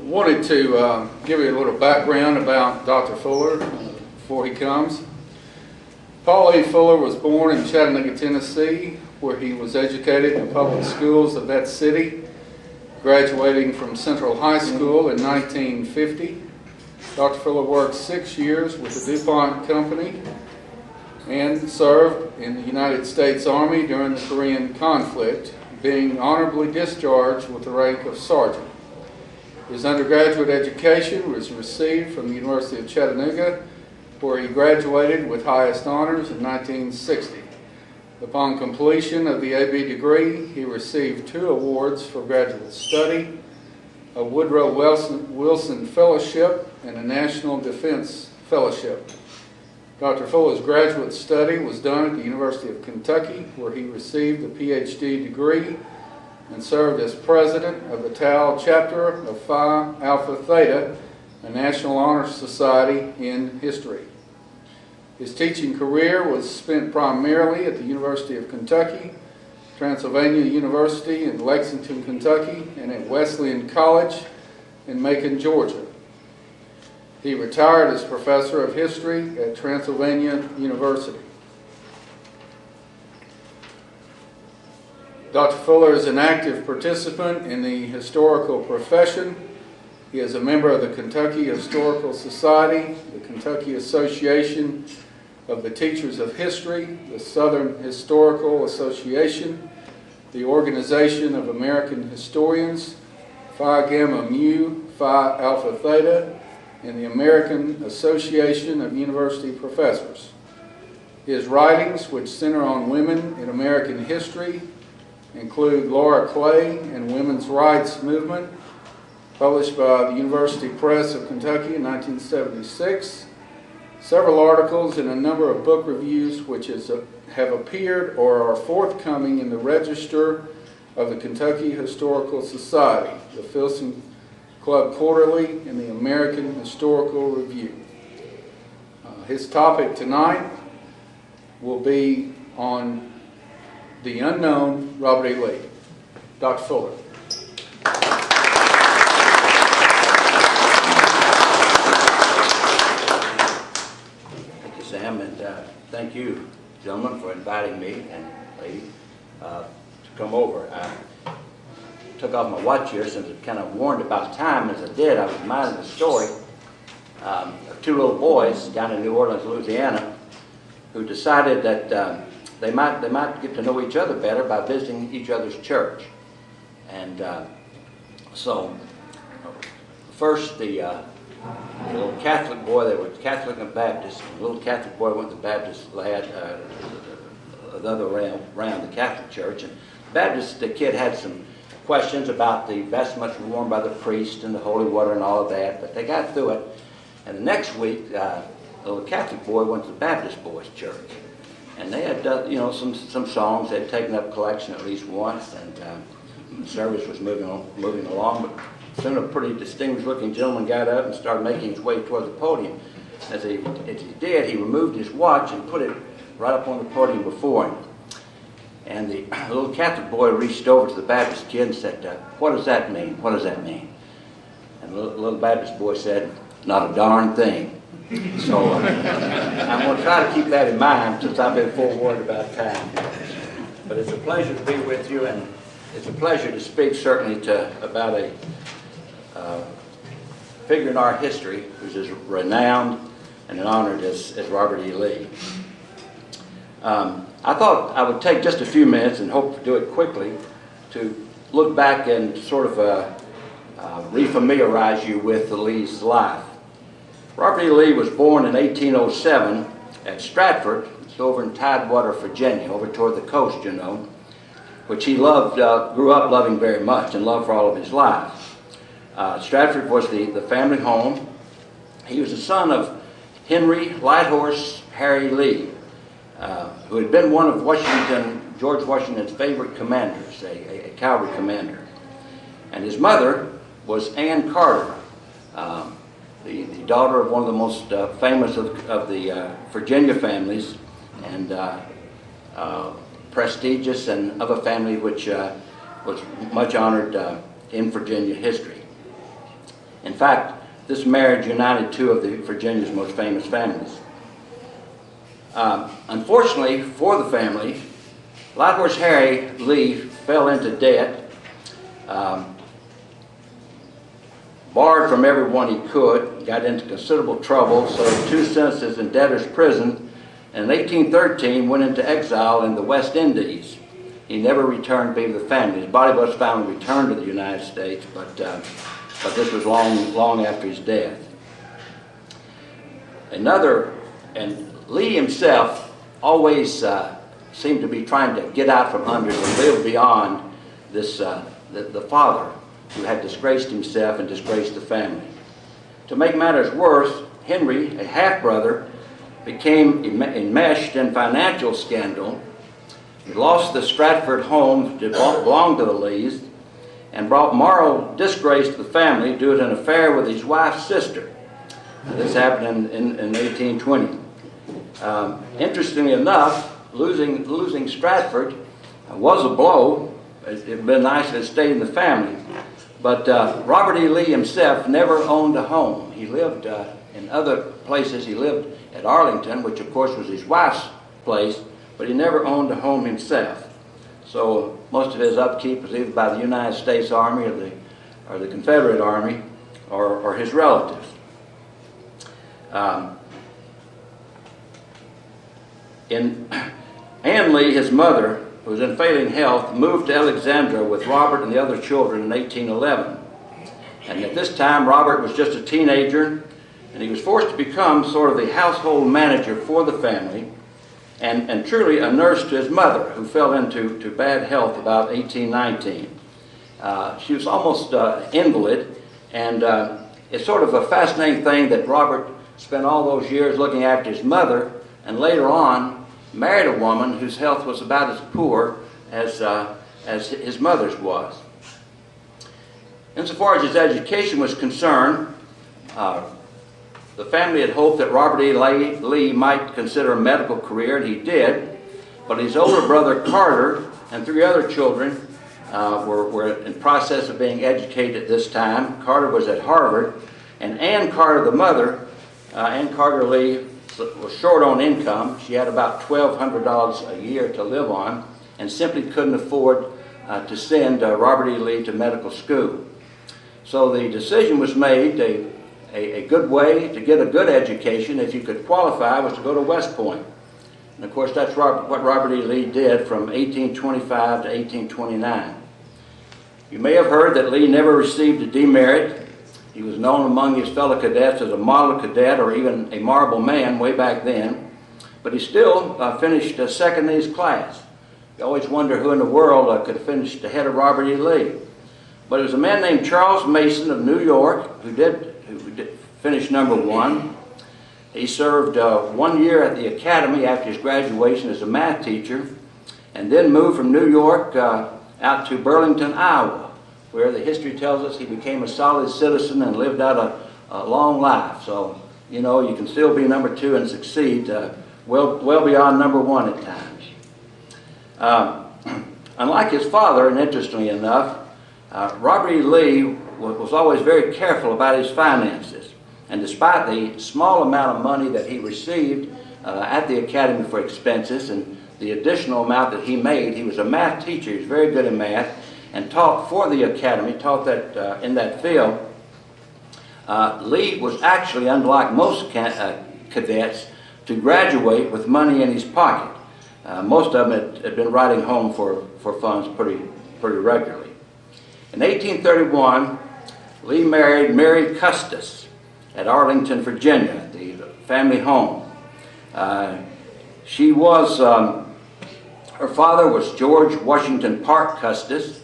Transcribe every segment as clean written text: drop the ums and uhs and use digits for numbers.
Wanted to give you a little background about Dr. Fuller before he comes. Paul E. Fuller was born in Chattanooga, Tennessee, where he was educated in the public schools of that city, graduating from Central High School in 1950. Dr. Fuller worked 6 years with the DuPont Company and served in the United States Army during the Korean conflict, being honorably discharged with the rank of sergeant. His undergraduate education was received from the University of Chattanooga, where he graduated with highest honors in 1960. Upon completion of the AB degree, he received 2 awards for graduate study, a Woodrow Wilson Fellowship and a National Defense Fellowship. Dr. Fuller's graduate study was done at the University of Kentucky, where he received a PhD degree and served as president of the Tau chapter of Phi Alpha Theta, a National Honor Society in history. His teaching career was spent primarily at the University of Kentucky, Transylvania University in Lexington, Kentucky, and at Wesleyan College in Macon, Georgia. He retired as professor of history at Transylvania University. Dr. Fuller is an active participant in the historical profession. He is a member of the Kentucky Historical Society, the Kentucky Association of the Teachers of History, the Southern Historical Association, the Organization of American Historians, Phi Gamma Mu, Phi Alpha Theta, and the American Association of University Professors. His writings, which center on women in American history, include Laura Clay and Women's Rights Movement, published by the University Press of Kentucky in 1976, several articles and a number of book reviews which have appeared or are forthcoming in the Register of the Kentucky Historical Society, the Filson Club Quarterly, and the American Historical Review. His topic tonight will be on the unknown Robert E. Lee. Dr. Fuller. Thank you, Sam, and thank you, gentlemen, for inviting me and lady to come over. I took off my watch here since it kind of warned about time. As I did, I was reminded of the story of 2 little boys down in New Orleans, Louisiana, who decided that they might get to know each other better by visiting each other's church. And so first the little Catholic boy, they were Catholic and Baptist, the little Catholic boy went to the Baptist lad, the other around the Catholic church, and the kid had some questions about the vestments worn by the priest and the holy water and all of that, but they got through it. And the next week, the little Catholic boy went to the Baptist boys' church. And they had done, some songs. They'd taken up collection at least once, and the service was moving along. But soon a pretty distinguished-looking gentleman got up and started making his way toward the podium. As he did, he removed his watch and put it right up on the podium before him. And the little Catholic boy reached over to the Baptist kid and said, "What does that mean? What does that mean?" And the little Baptist boy said, "Not a darn thing." So I'm going to try to keep that in mind since I've been forewarned about time. But it's a pleasure to be with you, and it's a pleasure to speak certainly about a figure in our history who's as renowned and honored as Robert E. Lee. I thought I would take just a few minutes, and hope to do it quickly, to look back and sort of refamiliarize you with Lee's life. Robert E. Lee was born in 1807 at Stratford. It's over in Tidewater, Virginia, over toward the coast, which he loved, grew up loving very much and loved for all of his life. Stratford was the family home. He was the son of Henry Lighthorse Harry Lee, who had been one of George Washington's favorite commanders, a cavalry commander. And his mother was Anne Carter, the daughter of one of the most famous of the Virginia families, and prestigious, and of a family which was much honored in Virginia history. In fact, this marriage united two of Virginia's most famous families. Unfortunately for the family, Light Horse Harry Lee fell into debt, borrowed from everyone he could, got into considerable trouble, served 2 sentences in debtor's prison, and in 1813 went into exile in the West Indies. He never returned to be with the family. His body was found and returned to the United States, but this was long after his death. And Lee himself always seemed to be trying to get out from under and live beyond this, the father who had disgraced himself and disgraced the family. To make matters worse, Henry, a half-brother, became enmeshed in financial scandal. He lost the Stratford home that belonged to the Lees and brought moral disgrace to the family due to an affair with his wife's sister. This happened in 1820. Interestingly enough, losing Stratford was a blow. It would have been nice if it stayed in the family. But Robert E. Lee himself never owned a home. He lived in other places. He lived at Arlington, which of course was his wife's place, but he never owned a home himself. So most of his upkeep was either by the United States Army or the Confederate Army or his relatives. Ann Lee, his mother, who was in failing health, moved to Alexandria with Robert and the other children in 1811. And at this time, Robert was just a teenager, and he was forced to become sort of the household manager for the family, and truly a nurse to his mother, who fell into bad health about 1819. She was almost invalid, and it's sort of a fascinating thing that Robert spent all those years looking after his mother, and later on married a woman whose health was about as poor as his mother's was. Insofar as his education was concerned, the family had hoped that Robert E. Lee might consider a medical career, and he did, but his older brother Carter and 3 other children were in process of being educated at this time. Carter was at Harvard, and Ann Carter, the mother, Ann Carter Lee, was short on income. She had about $1,200 a year to live on and simply couldn't afford to send Robert E. Lee to medical school. So the decision was made, a good way to get a good education, if you could qualify, was to go to West Point. And of course that's what Robert E. Lee did from 1825 to 1829. You may have heard that Lee never received a demerit. He was known among his fellow cadets as a model cadet or even a marble man way back then, but he still finished second in his class. You always wonder who in the world could have finished ahead of Robert E. Lee. But it was a man named Charles Mason of New York who did finish number 1. He served 1 year at the academy after his graduation as a math teacher, and then moved from New York out to Burlington, Iowa, where the history tells us he became a solid citizen and lived out a long life. So, you know, you can still be number 2 and succeed well beyond number 1 at times. Unlike his father, and interestingly enough, Robert E. Lee was always very careful about his finances. And despite the small amount of money that he received at the academy for expenses and the additional amount that he made, he was a math teacher. He was very good in math and taught for the academy, taught that in that field. Lee was actually, unlike most cadets, to graduate with money in his pocket. Most of them had been writing home for funds pretty regularly. In 1831, Lee married Mary Custis at Arlington, Virginia, the family home. She was, her father was George Washington Parke Custis.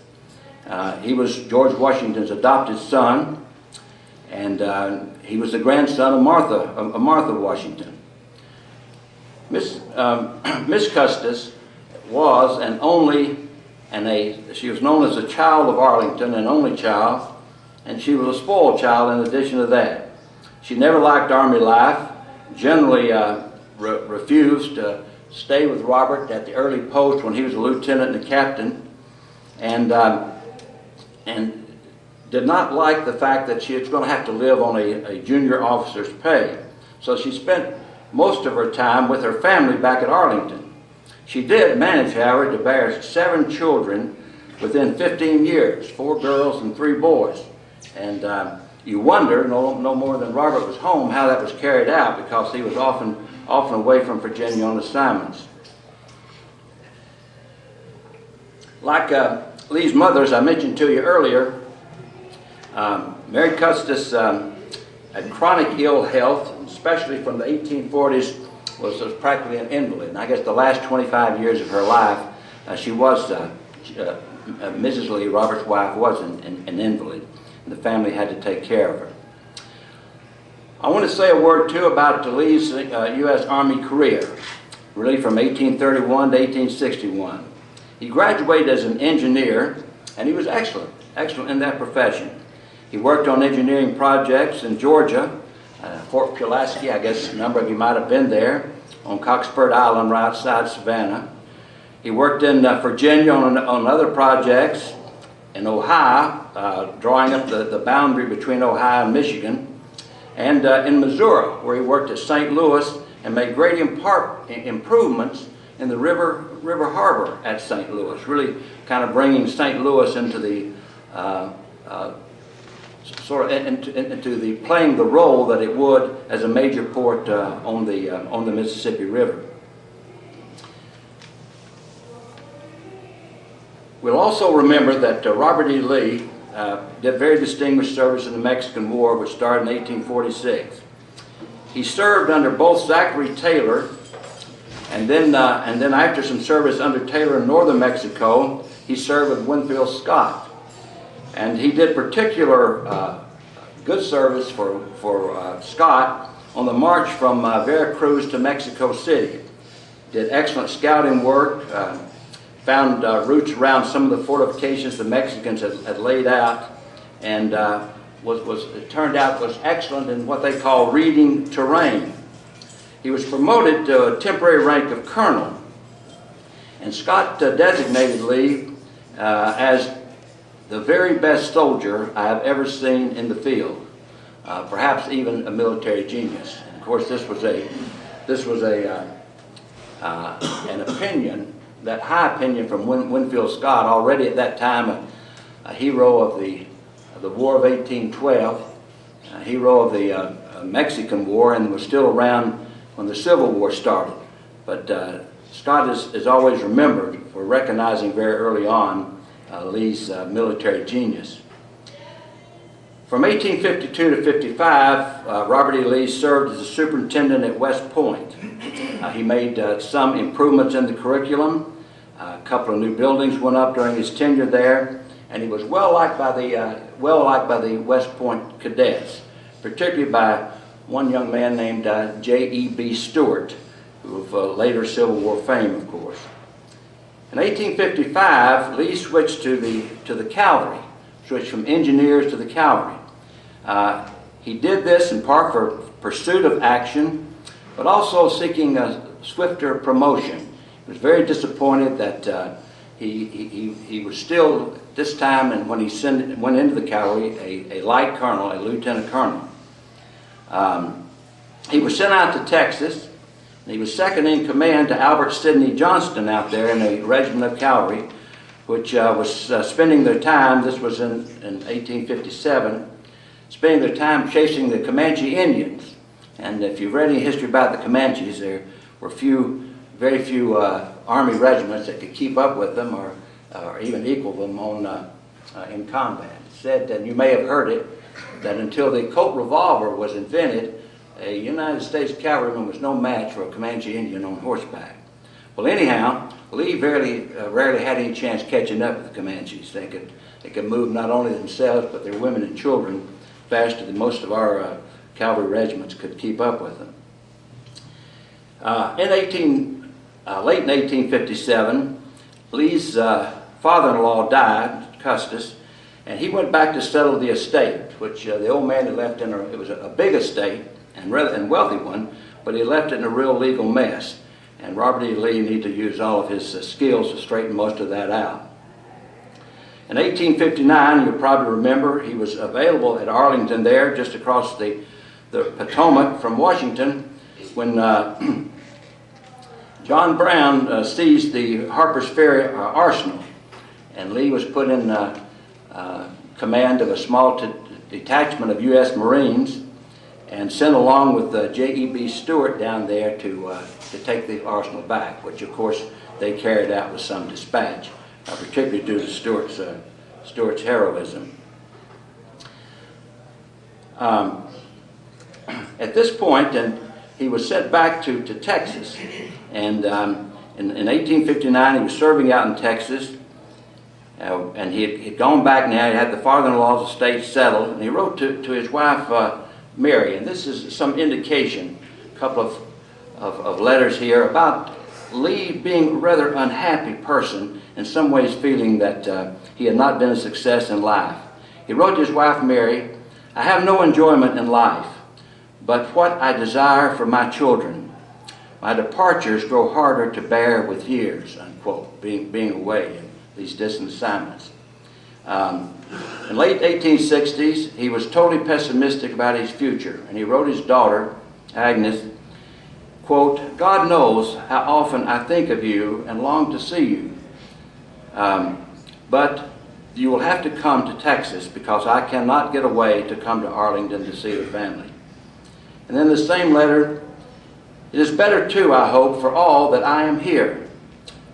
He was George Washington's adopted son, and he was the grandson of Martha Washington. Miss Custis was she was known as a child of Arlington, an only child, and she was a spoiled child in addition to that. She never liked Army life, generally refused to stay with Robert at the early post when he was a lieutenant and a captain, and did not like the fact that she was going to have to live on a junior officer's pay. So she spent most of her time with her family back at Arlington. She did manage, however, to bear 7 children within 15 years, 4 girls and 3 boys. And you wonder, no more than Robert was home, how that was carried out, because he was often away from Virginia on assignments. Like Lee's mother, as I mentioned to you earlier, Mary Custis had chronic ill health, especially from the 1840s, was practically an invalid. And I guess the last 25 years of her life, Mrs. Lee, Robert's wife, was an invalid, and the family had to take care of her. I want to say a word, too, about Lee's U.S. Army career, really from 1831 to 1861. He graduated as an engineer, and he was excellent in that profession. He worked on engineering projects in Georgia, Fort Pulaski, I guess a number of you might have been there, on Cockspur Island right outside Savannah. He worked in Virginia on other projects, in Ohio, drawing up the boundary between Ohio and Michigan, and in Missouri, where he worked at St. Louis and made great improvements in the river harbor at St. Louis, really kind of bringing St. Louis into the into the playing the role that it would as a major port on the Mississippi River. We'll also remember that Robert E. Lee did very distinguished service in the Mexican War, which started in 1846. He served under both Zachary Taylor, and then after some service under Taylor in northern Mexico, he served with Winfield Scott. And he did particular good service for Scott on the march from Veracruz to Mexico City. Did excellent scouting work, found routes around some of the fortifications the Mexicans had laid out, and it turned out was excellent in what they call reading terrain. He was promoted to a temporary rank of colonel, and Scott designated Lee as the very best soldier I have ever seen in the field, perhaps even a military genius. And of course, this was an opinion, that high opinion from Winfield Scott, already at that time a hero of the War of 1812, a hero of the Mexican War, and was still around when the Civil War started. But Scott is always remembered for recognizing very early on Lee's military genius. From 1852 to 55, Robert E. Lee served as a superintendent at West Point. He made some improvements in the curriculum. A couple of new buildings went up during his tenure there, and he was well liked by the West Point cadets, particularly by one young man named J.E.B. Stewart, who of later Civil War fame, of course. In 1855, Lee switched to the cavalry, switched from engineers to the cavalry. He did this in part for pursuit of action, but also seeking a swifter promotion. He was very disappointed that he was still, this time, and when he went into the cavalry, a light colonel, a lieutenant colonel. He was sent out to Texas. He was second in command to Albert Sidney Johnston out there in a regiment of cavalry, which was spending their time, this was in 1857, spending their time chasing the Comanche Indians. And if you've read any history about the Comanches, there were very few Army regiments that could keep up with them or even equal them in combat. It said, and you may have heard it, that until the Colt revolver was invented, a United States cavalryman was no match for a Comanche Indian on horseback. Well, anyhow, Lee rarely had any chance catching up with the Comanches. They could move not only themselves, but their women and children faster than most of our cavalry regiments could keep up with them. Late in 1857, Lee's father-in-law died, Custis, and he went back to settle the estate, which the old man had left it was a big estate, and wealthy one, but he left it in a real legal mess. And Robert E. Lee needed to use all of his skills to straighten most of that out. In 1859, you'll probably remember, he was available at Arlington there, just across the Potomac from Washington, when John Brown seized the Harper's Ferry arsenal, and Lee was put in command of a small detachment of U.S. Marines and sent along with J.E.B. Stuart down there to take the arsenal back, which of course they carried out with some dispatch, particularly due to Stuart's heroism. At this point, and he was sent back to Texas, and in 1859 he was serving out in Texas, and he had gone back now. He had the father-in-law's estate settled, and he wrote to his wife Mary, and this is some indication, a couple of letters here about Lee being a rather unhappy person, in some ways feeling that he had not been a success in life. He wrote to his wife Mary, "I have no enjoyment in life, but what I desire for my children. My departures grow harder to bear with years," unquote, being away in these distant assignments. In late 1860s, he was totally pessimistic about his future, and he wrote his daughter, Agnes, quote, "God knows how often I think of you and long to see you, but you will have to come to Texas because I cannot get away to come to Arlington to see the family." And then the same letter, "It is better too, I hope, for all that I am here.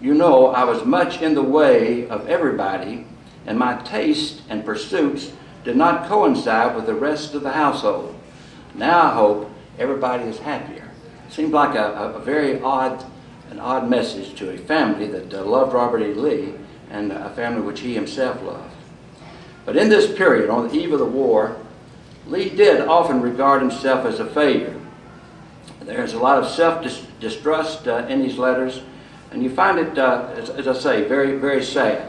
You know I was much in the way of everybody, and my tastes and pursuits did not coincide with the rest of the household. Now I hope everybody is happier." Seemed like a very odd message to a family that loved Robert E. Lee, and a family which he himself loved. But in this period, on the eve of the war, Lee did often regard himself as a failure. There's a lot of self-distrust in his letters, and you find it, as I say, very, very sad.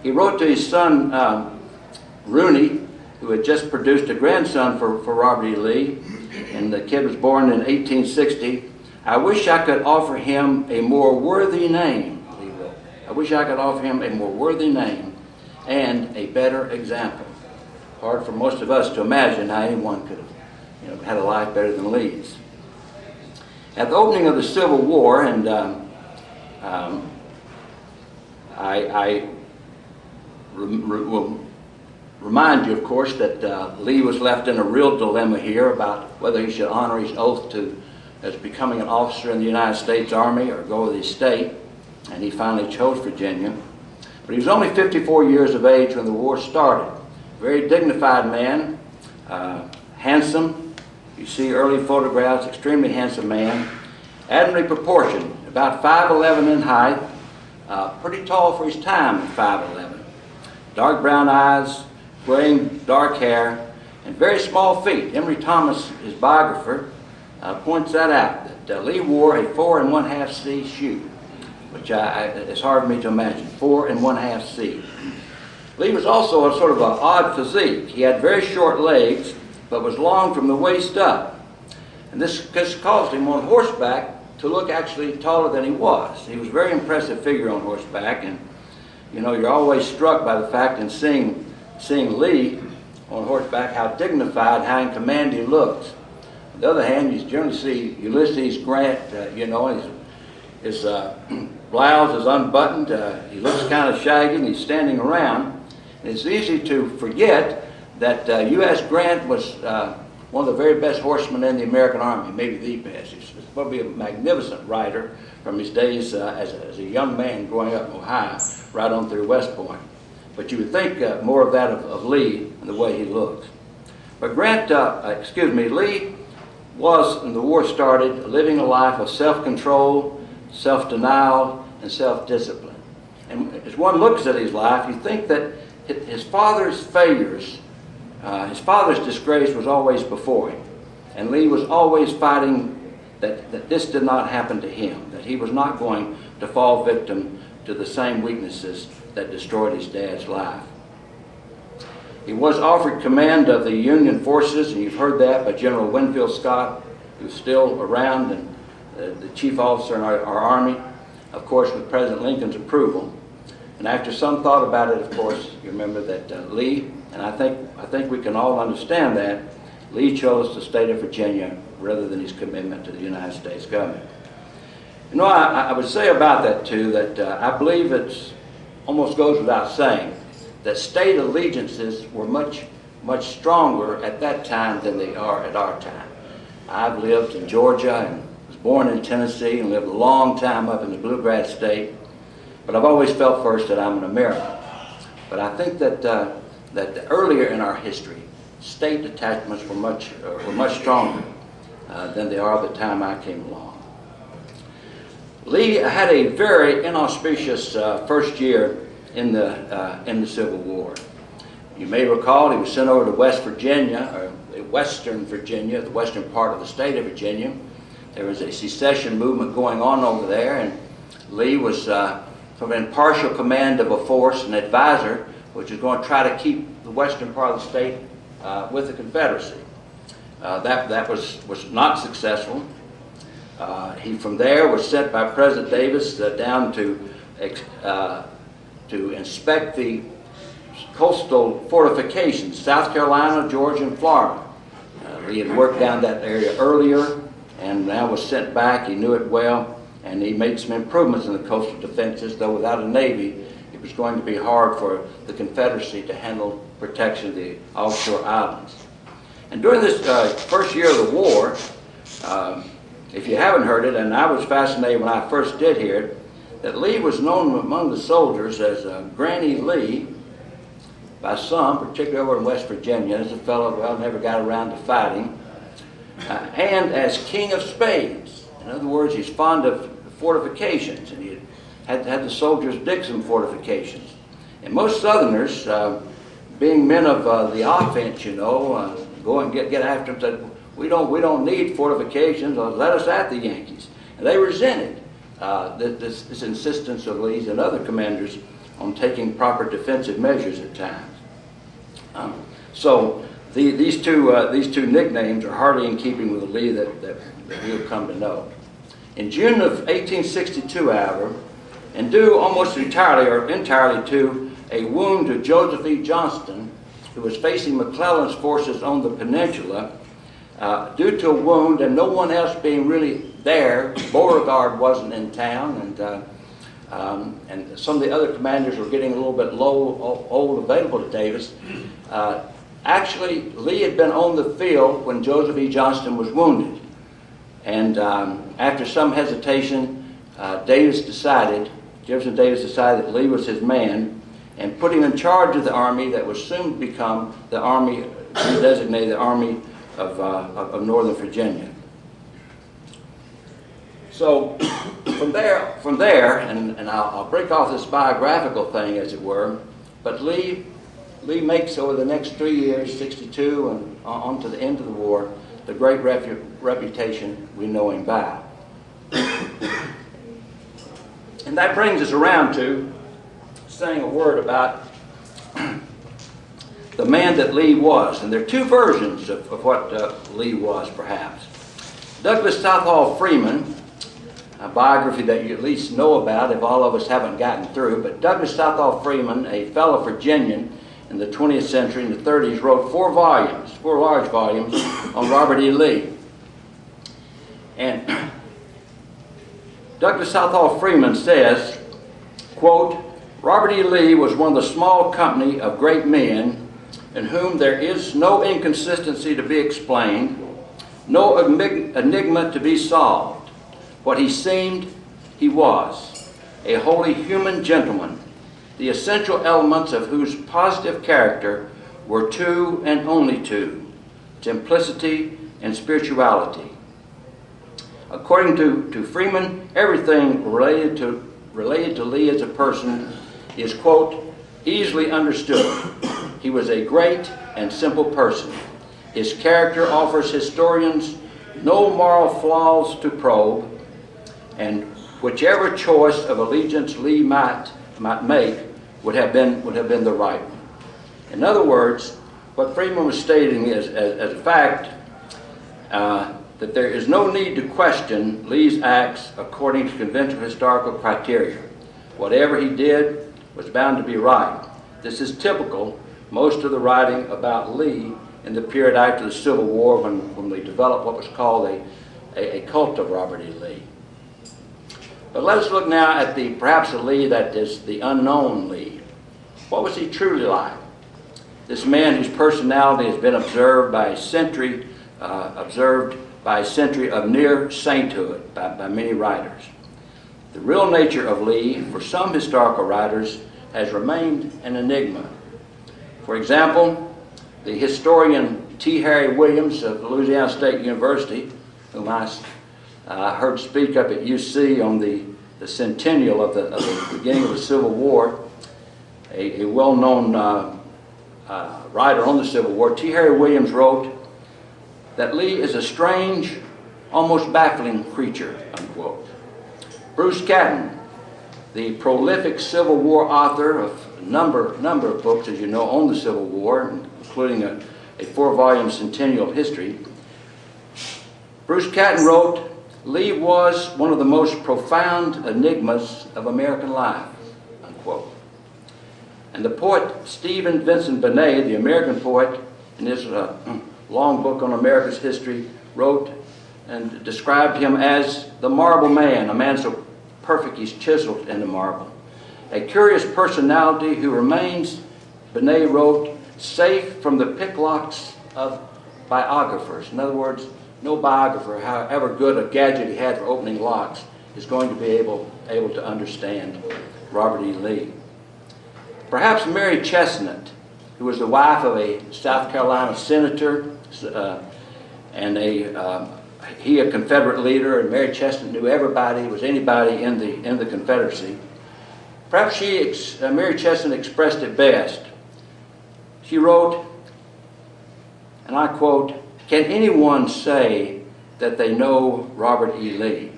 He wrote to his son, Rooney, who had just produced a grandson for Robert E. Lee, and the kid was born in 1860. "I wish I could offer him a more worthy name," Lee wrote. "I wish I could offer him a more worthy name and a better example." Hard for most of us to imagine how anyone could have had a life better than Lee's. At the opening of the Civil War, and I will remind you, of course, that Lee was left in a real dilemma here about whether he should honor his oath as becoming an officer in the United States Army or go with his state, and he finally chose Virginia. But he was only 54 years of age when the war started. Very dignified man, handsome. You see early photographs, extremely handsome man, admirably proportioned, about 5'11" in height, pretty tall for his time at 5'11". Dark brown eyes, graying dark hair, and very small feet. Emory Thomas, his biographer, points that out, that Lee wore a 4 1/2 C shoe, which it's hard for me to imagine, 4 1/2 C. Lee was also a sort of an odd physique. He had very short legs, but was long from the waist up. And this caused him on horseback to look actually taller than he was. He was a very impressive figure on horseback, and you're always struck by the fact in seeing Lee on horseback how dignified, how in command he looks. On the other hand, you generally see Ulysses Grant, his blouse is unbuttoned, he looks kind of shaggy, and he's standing around. And it's easy to forget that U.S. Grant was one of the very best horsemen in the American Army, maybe the best. He's probably a magnificent rider from his days as a young man growing up in Ohio, right on through West Point. But you would think more of that of Lee and the way he looks. But Lee was, when the war started, living a life of self-control, self-denial, and self-discipline. And as one looks at his life, you think that his father's failures, his father's disgrace was always before him. And Lee was always fighting that this did not happen to him, that he was not going to fall victim to the same weaknesses that destroyed his dad's life. He was offered command of the Union forces, and you've heard that by General Winfield Scott, who's still around and the chief officer in our Army, of course with President Lincoln's approval. And And after some thought about it, of course, you remember that Lee, and I think we can all understand that, Lee chose the state of Virginia rather than his commitment to the United States government. You know, I would say about that too, that I believe it almost goes without saying that state allegiances were much stronger at that time than they are at our time. I've lived in Georgia and was born in Tennessee and lived a long time up in the Bluegrass State, but I've always felt first that I'm an American. But I think that earlier in our history, state attachments were much stronger than they are at the time I came along. Lee had a very inauspicious first year in the Civil War. You may recall he was sent over to West Virginia, or Western Virginia, the western part of the state of Virginia. There was a secession movement going on over there, and Lee was sort of in partial command of a force, an advisor, which was going to try to keep the western part of the state with the Confederacy. That was not successful. He from there was sent by President Davis down to inspect the coastal fortifications, South Carolina, Georgia, and Florida. He had worked down that area earlier and now was sent back. He knew it well, and he made some improvements in the coastal defenses, though without a navy it was going to be hard for the Confederacy to handle protection of the offshore islands. And during this first year of the war, if you haven't heard it, and I was fascinated when I first did hear it, that Lee was known among the soldiers as Granny Lee by some, particularly over in West Virginia, as a fellow, well, never got around to fighting, and as King of Spades. In other words, he's fond of fortifications, and he had the soldiers dig some fortifications. And most Southerners, being men of the offense, you know, go and get after them, said, we don't need fortifications, let us at the Yankees. And they resented this insistence of Lee's and other commanders on taking proper defensive measures at times. So these two nicknames are hardly in keeping with the Lee that we'll come to know. In June of 1862, however, and due almost entirely to a wound to Joseph E. Johnston, who was facing McClellan's forces on the peninsula, due to a wound and no one else being really there, Beauregard wasn't in town, and some of the other commanders were getting a little bit old available to Davis. Actually, Lee had been on the field when Joseph E. Johnston was wounded. And after some hesitation, Jefferson Davis decided that Lee was his man and put him in charge of the army that would soon become the army, designated the Army of Northern Virginia. So from there, and I'll break off this biographical thing, as it were, but Lee makes over the next 3 years, 62 and on to the end of the war, the great reputation we know him by. And that brings us around to saying a word about the man that Lee was. And there are two versions of what Lee was, perhaps. Douglas Southall Freeman, a biography that you at least know about if all of us haven't gotten through, but Douglas Southall Freeman, a fellow Virginian in the 20th century, in the 30s, wrote four large volumes on Robert E. Lee. And Douglas Southall Freeman says, quote, Robert E. Lee was one of the small company of great men in whom there is no inconsistency to be explained, no enigma to be solved. What he seemed, he was, a wholly human gentleman, the essential elements of whose positive character were two and only two, simplicity and spirituality. According to Freeman, everything related to Lee as a person is, quote, easily understood. He was a great and simple person. His character offers historians no moral flaws to probe, and whichever choice of allegiance Lee might make would have been the right one. In other words, what Freeman was stating is, as a fact, that there is no need to question Lee's acts according to conventional historical criteria. Whatever he did was bound to be right. This is typical. Most of the writing about Lee in the period after the Civil War, when we developed what was called a cult of Robert E. Lee. But let us look now at perhaps a Lee that is the unknown Lee. What was he truly like? This man whose personality has been observed by a century of near sainthood by many writers. The real nature of Lee, for some historical writers, has remained an enigma. For example, the historian T. Harry Williams of Louisiana State University, whom I heard speak up at UC on the centennial of the beginning of the Civil War, a well-known writer on the Civil War, T. Harry Williams wrote that Lee is a strange, almost baffling creature, unquote. Bruce Catton, the prolific Civil War author of a number of books, as you know, on the Civil War, including a 4-volume centennial history. Bruce Catton wrote, Lee was one of the most profound enigmas of American life, unquote. And the poet Stephen Vincent Benet, the American poet, in his long book on America's history, wrote and described him as the marble man, a man so perfect he's chiseled into marble. A curious personality who remains, Benet wrote, safe from the picklocks of biographers. In other words, no biographer, however good a gadget he had for opening locks, is going to be able to understand Robert E. Lee. Perhaps Mary Chestnut, who was the wife of a South Carolina senator, and he a Confederate leader, and Mary Chestnut knew everybody, was anybody in the Confederacy. Perhaps Mary Chestnut expressed it best. She wrote, and I quote, "Can anyone say that they know Robert E. Lee?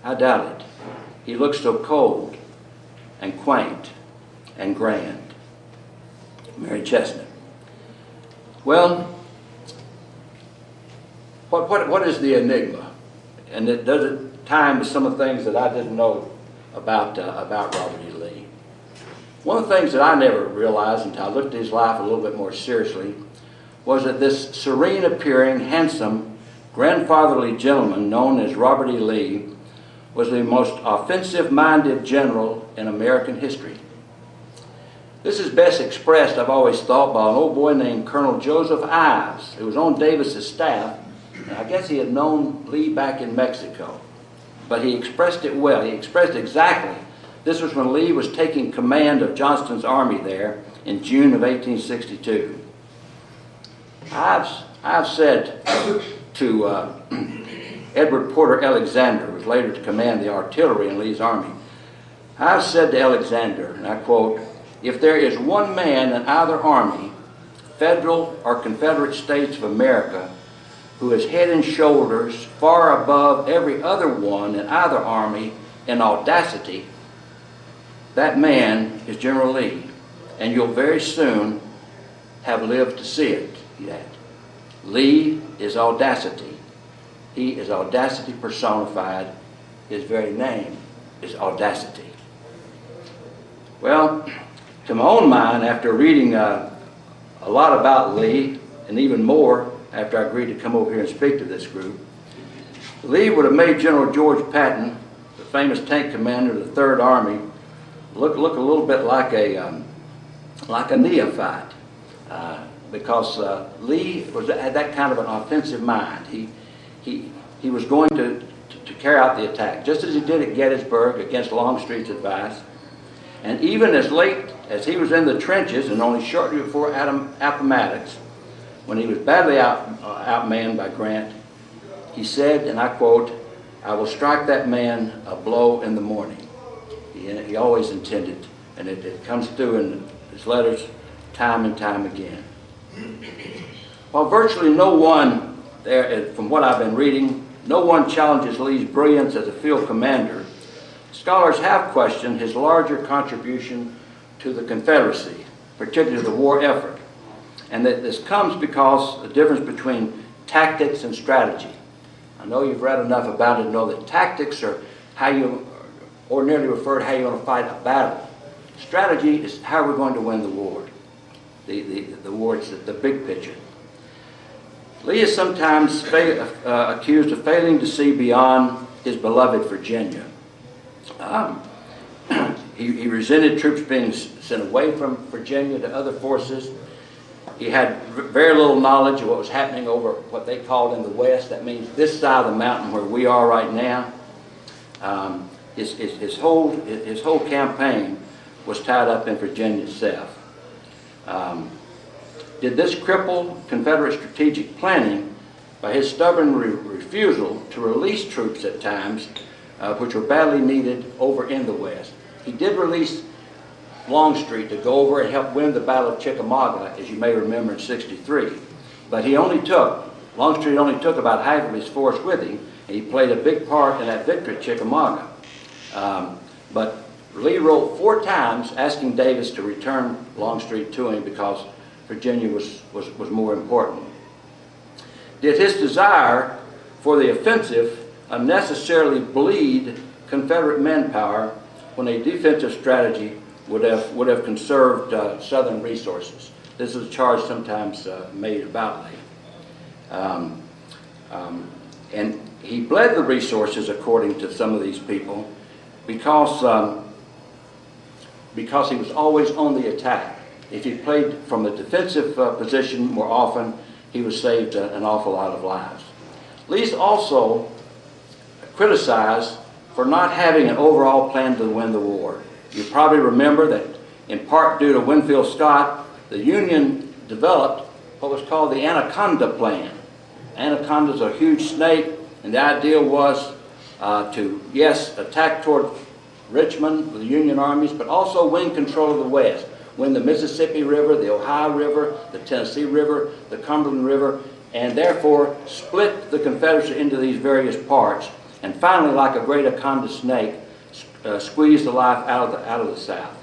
I doubt it. He looks so cold and quaint and grand." Mary Chestnut. Well, what is the enigma? And does it time with some of the things that I didn't know about Robert E. Lee? One of the things that I never realized until I looked at his life a little bit more seriously was that this serene-appearing, handsome, grandfatherly gentleman known as Robert E. Lee was the most offensive-minded general in American history. This is best expressed, I've always thought, by an old boy named Colonel Joseph Ives, who was on Davis's staff, and I guess he had known Lee back in Mexico. But he expressed it well. He expressed exactly. This was when Lee was taking command of Johnston's army there in June of 1862. I've said to Edward Porter Alexander, who was later to command the artillery in Lee's army, I've said to Alexander, and I quote, "If there is one man in either army, Federal or Confederate States of America, who is head and shoulders far above every other one in either army in audacity, that man is General Lee, and you'll very soon have lived to see it," he added. Lee is audacity. He is audacity personified. His very name is audacity. Well, to my own mind, after reading a lot about Lee, and even more after I agreed to come over here and speak to this group, Lee would have made General George Patton, the famous tank commander of the Third Army, look a little bit like a neophyte, because Lee had that kind of an offensive mind. He was going to carry out the attack, just as he did at Gettysburg against Longstreet's advice. And even as late as he was in the trenches and only shortly before Appomattox, when he was badly outmanned by Grant, he said, and I quote, "I will strike that man a blow in the morning." He always intended, and it comes through in his letters time and time again. While virtually no one, from what I've been reading, no one challenges Lee's brilliance as a field commander, scholars have questioned his larger contribution to the Confederacy, particularly the war effort. And that this comes because the difference between tactics and strategy. I know you've read enough about it to know that tactics are how you ordinarily refer to how you want to fight a battle. strategy is how we're going to win the war. The war is the big picture. Lee is sometimes accused of failing to see beyond his beloved Virginia. He resented troops being sent away from Virginia to other forces. He had very little knowledge of what was happening over what they called in the West. That means this side of the mountain where we are right now. His whole campaign was tied up in Virginia itself. Did this cripple Confederate strategic planning by his stubborn refusal to release troops at times, which were badly needed over in the West. He did release Longstreet to go over and help win the Battle of Chickamauga, as you may remember, in '63. But Longstreet only took about half of his force with him, and he played a big part in that victory at Chickamauga. But Lee wrote 4 times asking Davis to return Longstreet to him because Virginia was more important. Did his desire for the offensive unnecessarily bleed Confederate manpower when a defensive strategy would have conserved Southern resources? This is a charge sometimes made about Lee. And he bled the resources, according to some of these people, because he was always on the attack. If he played from a defensive position more often, he was saved an awful lot of lives. Lee's also criticized for not having an overall plan to win the war. You probably remember that in part due to Winfield Scott, the Union developed what was called the Anaconda Plan. Anaconda's a huge snake, and the idea was to, yes, attack toward Richmond with the Union armies, but also win control of the West. Win the Mississippi River, the Ohio River, the Tennessee River, the Cumberland River, and therefore split the Confederacy into these various parts, and finally, like a great anaconda snake, squeeze the life out of the South.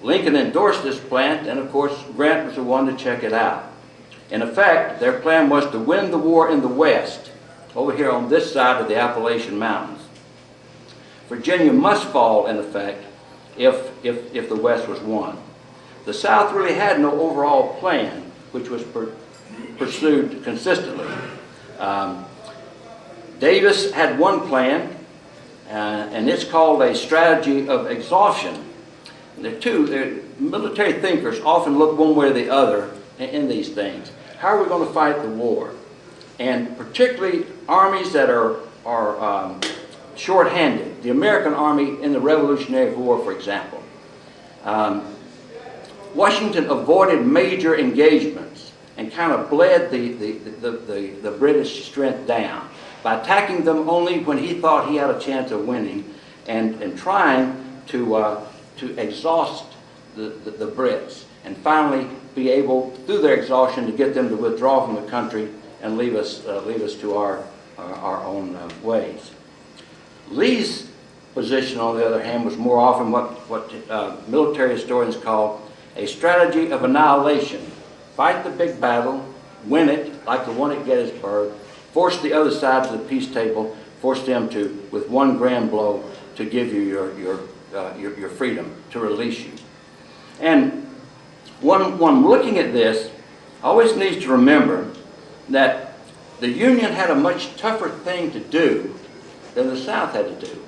Lincoln endorsed this plan, and of course Grant was the one to check it out. In effect, their plan was to win the war in the West, over here on this side of the Appalachian Mountains. Virginia must fall, in effect, if the West was won. The South really had no overall plan, which was pursued consistently. Davis had one plan, and it's called a strategy of exhaustion. Military thinkers often look one way or the other in these things. How are we going to fight the war? And particularly armies that are short-handed. The American Army in the Revolutionary War, for example. Washington avoided major engagements and kind of bled the British strength down by attacking them only when he thought he had a chance of winning, and trying to exhaust the Brits, and finally be able, through their exhaustion, to get them to withdraw from the country and leave us to our own ways. Lee's position, on the other hand, was more often what military historians call a strategy of annihilation. Fight the big battle, win it, like the one at Gettysburg, force the other side to the peace table, force them to, with one grand blow, to give you your freedom, to release you. And one looking at this always needs to remember that the Union had a much tougher thing to do than the South had to do.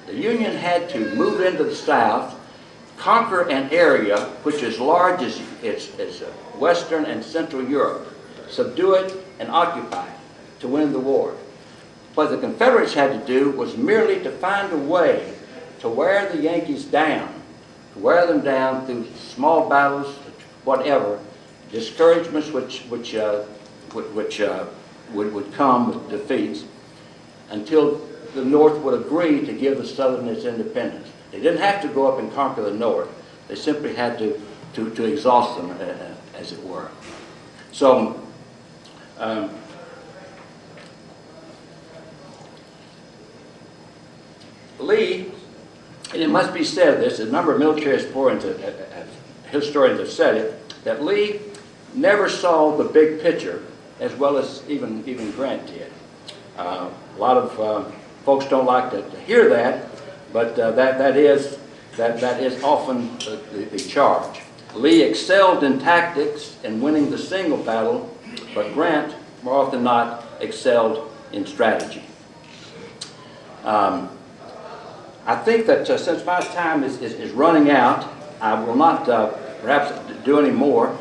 The Union had to move into the South, conquer an area which is large as Western and Central Europe, subdue it and occupy it to win the war. What the Confederates had to do was merely to find a way to wear the Yankees down, to wear them down through small battles, whatever, discouragements which would come with defeats, until the North would agree to give the Southern its independence. They didn't have to go up and conquer the North. They simply had to exhaust them, as it were. So, Lee, and it must be said this, a number of military historians have said it, that Lee never saw the big picture as well as even Grant did. A lot of folks don't like to hear that, but that is That is often the charge. Lee excelled in tactics and winning the single battle, but Grant, more often than not, excelled in strategy. I think that since my time is running out, I will not perhaps do any more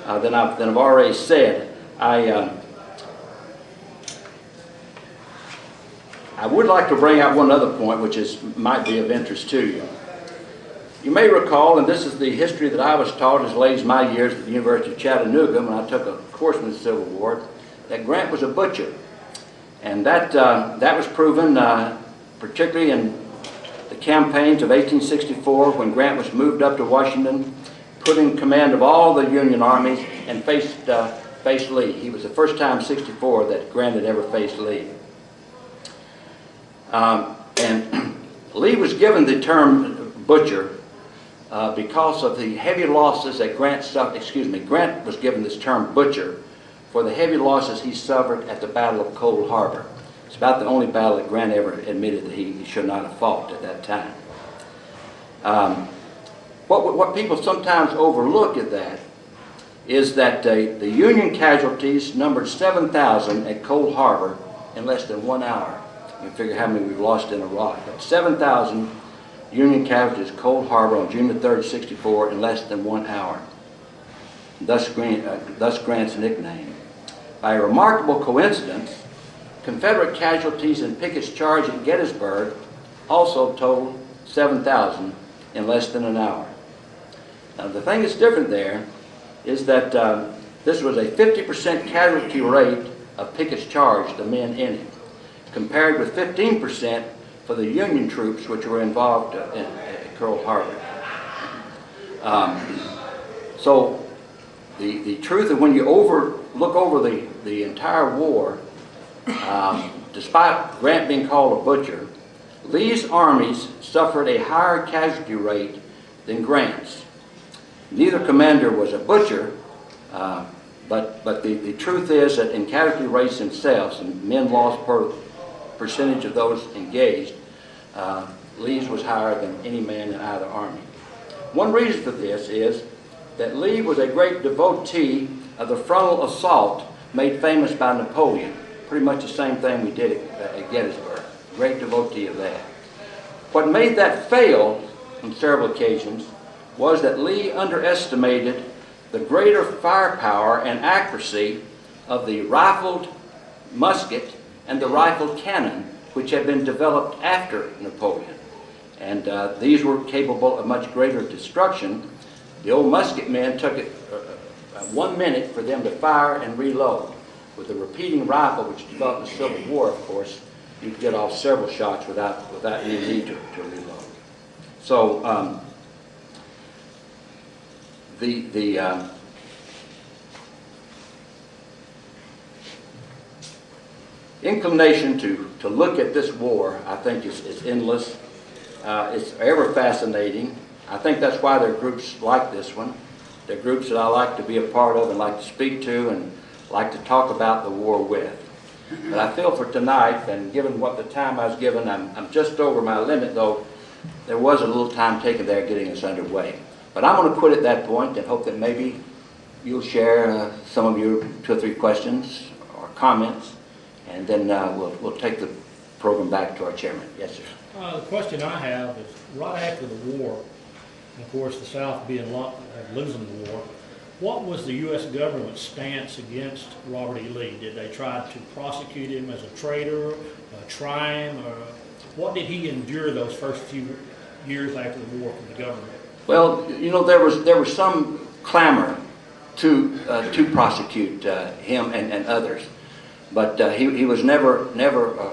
than I've already said. I would like to bring out one other point which might be of interest to you. You may recall, and this is the history that I was taught as late as my years at the University of Chattanooga when I took a course in the Civil War, that Grant was a butcher. And that was proven particularly in the campaigns of 1864 when Grant was moved up to Washington, put in command of all the Union armies, and faced Lee. He was the first time in 64 that Grant had ever faced Lee. And Lee was given the term butcher because of the heavy losses that Grant suffered. Grant was given this term butcher for the heavy losses he suffered at the Battle of Cold Harbor. It's about the only battle that Grant ever admitted that he should not have fought at that time. What people sometimes overlook at that is that the Union casualties numbered 7,000 at Cold Harbor in less than 1 hour. You can figure how many we've lost in Iraq. But 7,000 Union casualties at Cold Harbor on June the 3rd, 64 in less than 1 hour. Thus Grant's nickname. By a remarkable coincidence, Confederate casualties in Pickett's charge at Gettysburg also totaled 7,000 in less than an hour. Now the thing that's different there is that this was a 50% casualty rate of Pickett's charge, the men in it, compared with 15% for the Union troops which were involved at Cold Harbor. So the truth is when you look over the entire war, despite Grant being called a butcher, Lee's armies suffered a higher casualty rate than Grant's. Neither commander was a butcher, but the truth is that in casualty rates themselves, and men lost per percentage of those engaged, Lee's was higher than any man in either army. One reason for this is that Lee was a great devotee of the frontal assault made famous by Napoleon. Pretty much the same thing we did at Gettysburg. Great devotee of that. What made that fail on several occasions was that Lee underestimated the greater firepower and accuracy of the rifled musket and the rifled cannon which had been developed after Napoleon. And these were capable of much greater destruction. The old musket men took it 1 minute for them to fire and reload. With the repeating rifle, which developed in the Civil War, of course, you could get off several shots without any need to reload. So the inclination to look at this war, I think, is endless. It's ever fascinating. I think that's why there are groups like this one. They're groups that I like to be a part of and like to speak to and like to talk about the war with. But I feel for tonight, and given what the time I was given, I'm just over my limit, though there was a little time taken there getting us underway. But I'm going to quit at that point and hope that maybe you'll share some of your 2 or 3 questions or comments, and then we'll take the program back to our chairman. Yes, sir. The question I have is, right after the war, and of course the South losing the war, what was the U.S. government's stance against Robert E. Lee? Did they try to prosecute him as a traitor, try him, or what did he endure those first few years after the war from the government? Well, you know, there was some clamor to prosecute him and others, but he was never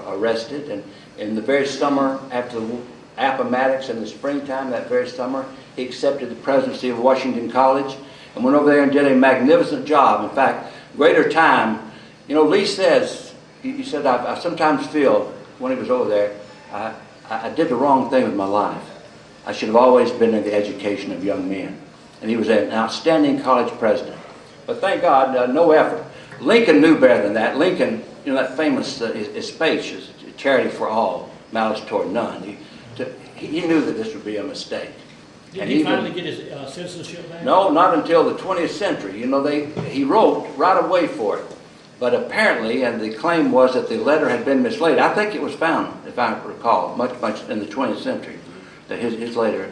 arrested. And in the very summer after the Appomattox, in the springtime that very summer, he accepted the presidency of Washington College and went over there and did a magnificent job. In fact, greater time. You know, Lee says, he said, I sometimes feel when he was over there, I did the wrong thing with my life. I should have always been in the education of young men. And he was an outstanding college president. But thank God, no effort. Lincoln knew better than that. Lincoln, you know, that famous his speech is charity for all, malice toward none. he knew that this would be a mistake. Did he finally get his citizenship back? No, not until the 20th century. You know, he wrote right away for it. But apparently, and the claim was that the letter had been mislaid. I think it was found, if I recall, much in the 20th century, that his letter,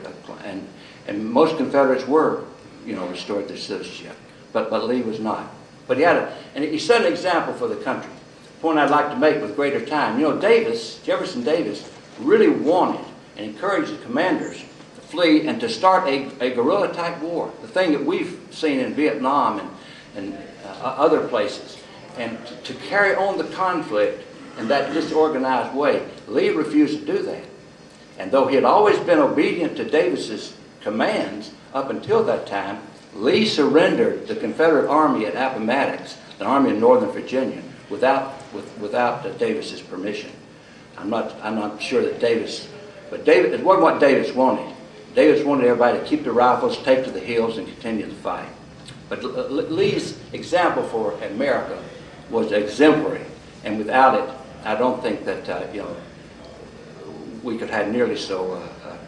and most Confederates were, you know, restored their citizenship. But Lee was not. But he had and he set an example for the country. The point I'd like to make with greater time. You know, Jefferson Davis, really wanted and encouraged the commanders to flee and to start a guerrilla-type war. The thing that we've seen in Vietnam and other places. And to carry on the conflict in that disorganized way. Lee refused to do that. And though he had always been obedient to Davis's commands up until that time, Lee surrendered the Confederate Army at Appomattox, an army in Northern Virginia, without Davis's permission. I'm not sure that it wasn't what Davis wanted. Davis wanted everybody to keep the rifles, take to the hills, and continue to fight. But Lee's example for America was exemplary, and without it, I don't think that you know, we could have nearly so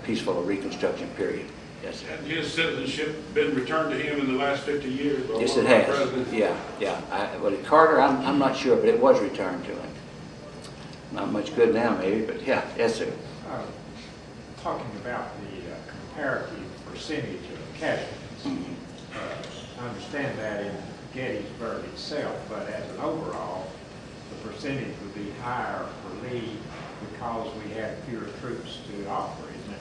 peaceful a Reconstruction period. Yes, sir. Has his citizenship been returned to him in the last 50 years? Yes, it has. Yeah. Well, Carter, I'm not sure, but it was returned to him. Not much good now, maybe, but yeah, yes, sir. Talking about the comparative percentage of casualties, I understand that in Gettysburg itself, but as an overall, the percentage would be higher for Lee because we had fewer troops to offer, isn't it?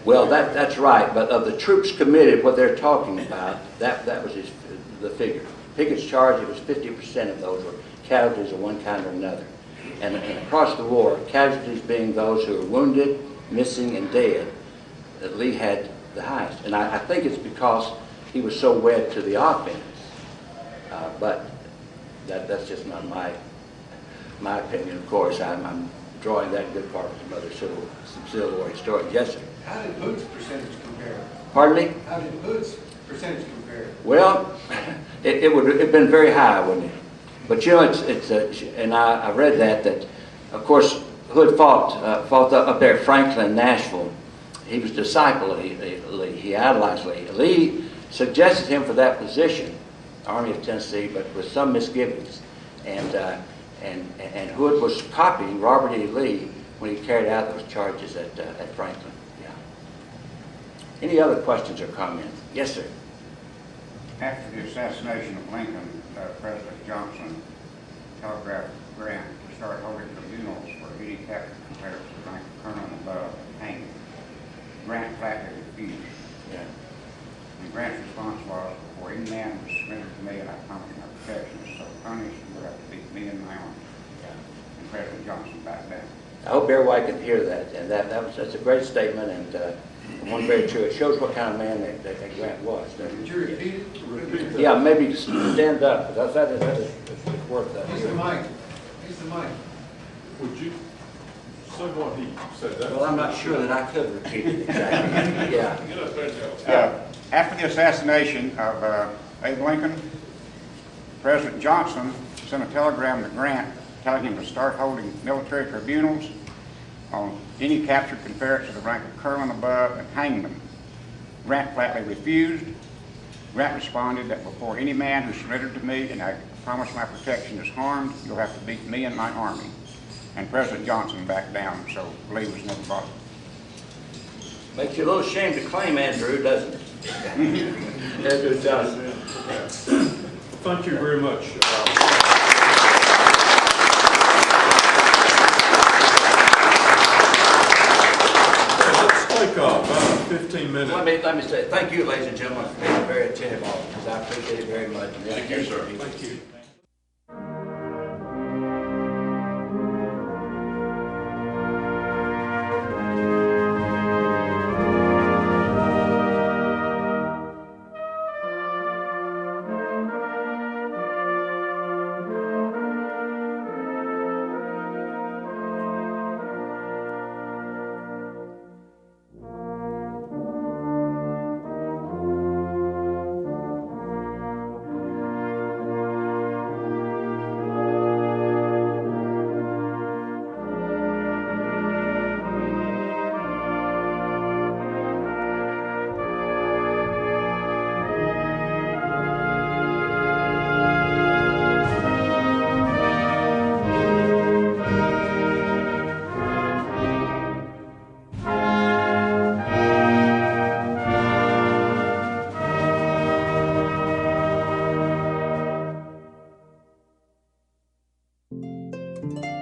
Well, that's right, but of the troops committed, what they're talking about, that was the figure. Pickett's charge, it was 50% of those were casualties of one kind or another. And across the war, casualties being those who were wounded, missing, and dead, that Lee had the highest. And I think it's because he was so wed to the offense. But that's just not my opinion, of course. I'm drawing that good part from other Civil War historians. Yes, sir. How did Hood's percentage compare? Pardon me? How did Hood's percentage compare? Well, it would have been very high, wouldn't it? But you know, and I read that of course Hood fought up there at Franklin, Nashville. He was a disciple of Lee. He idolized Lee. Lee suggested him for that position, Army of Tennessee, but with some misgivings. And Hood was copying Robert E. Lee when he carried out those charges at Franklin. Yeah. Any other questions or comments? Yes, sir. After the assassination of Lincoln, President Johnson telegraphed Grant to start holding tribunals for any captured Confederates of rank of colonel and above hanged. Grant flatly refused. Yeah. And Grant's response was, before any man was surrendered to me and I promise my protection is so punished, you will have to beat me in my arms. Yeah. And President Johnson backed down. I hope everybody can hear that, and that's a great statement, and one very true. It shows what kind of man that Grant was. Could you repeat it? Yeah, maybe stand up. That is worth that. He's the mic. He's the mic. Would you say what he said? Well, I'm not sure that I could repeat it exactly. Yeah. Get up there, Joe. After the assassination of Abe Lincoln, President Johnson sent a telegram to Grant telling him to start holding military tribunals on any captured Confederates of the rank of colonel and above and hang them. Grant flatly refused. Grant responded that before any man who surrendered to me and I promise my protection is harmed, you'll have to beat me and my army. And President Johnson backed down, so Lee was never bothered. Makes you a little ashamed to claim, Andrew, doesn't it? Andrew Johnson. Thank you very much. Let's take about 15 minutes. Let me say thank you, ladies and gentlemen, for being very attentive officers. I appreciate it very much. Thank you, sir. Thank you. you.